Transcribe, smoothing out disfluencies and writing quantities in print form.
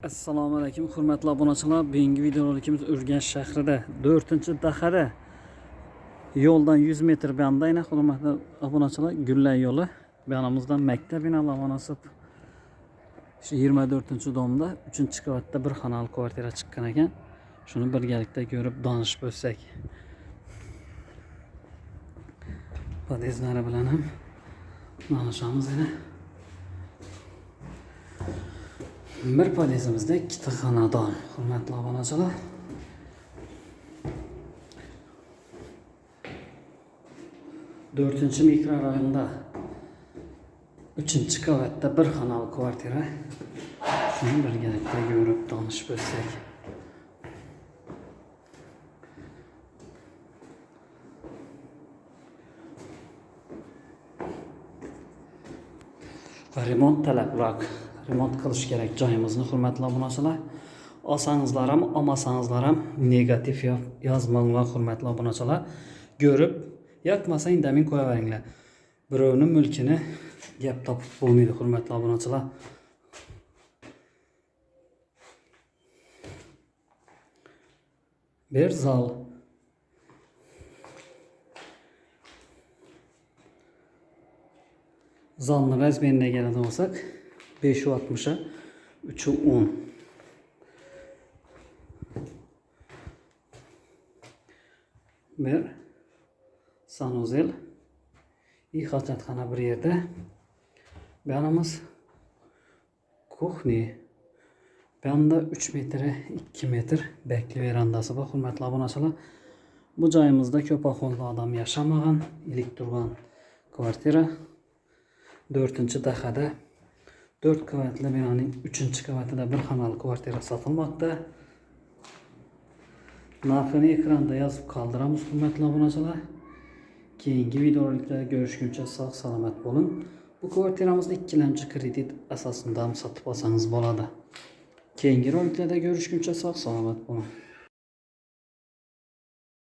Assalomu alaykum, hurmatli obunachilar. Bugungi videorolikimiz Urganch shahrida 4-dahada yo'ldan 100 metr bandayna, hurmatli obunachilar, Gullar yo'li. Bu yonimizdan maktab binolar nasib. Shu 24-domda 3-qavatda bir xonali kvartira chiqqan ekan. Shuni birgalikda ko'rib donishib o'tsak. Podyezdlari bilan ham donishamiz yana. Bir podyezimizda ikkita xonadon, hurmatli obunachilar. Dördüncü mikrorayonda 3-qavatda bir xonali kvartira. Shuni birgalikda ko'rib donishib o'tsak. Remont talabroq. Remont qilish kerak joyimizni, hurmatli obunachilar. Olsangizlar ham, olmasangizlar ham negativ yozmanglar, hurmatli obunachilar. Ko'rib, yoqmasa indamin qo'yaveringlar. Birovning mulkini gap topib bo'lmaydi, hurmatli obunachilar. Bir zal. Zalni razmeriga keladigan bo'lsak, 560'a 310. Bir sanuzel hojatxona bir yerda. Bu yonimiz kuxni. Bu yonda 3 metr 2 metr bekli verandasi bor, hurmatli obunachilar. Bu joyimizda ko'p ahvolda odam yashamagan, ilik turgan kvartira. 4-dahada 4 qavatli binoning 3-qavatida bir xonali kvartira sotilmoqda. Narxini ekranda yozib qoldiramiz, hurmatli obunachilar. Keyingi videoroliklarda görüşguncha sog' salomat bo'lin. Bu kvartiramizni ikkilamchi kredit asosida ham sotib olsangiz bo'ladi. Keyingi roliklarda görüşguncha sog' salomat bo'lin.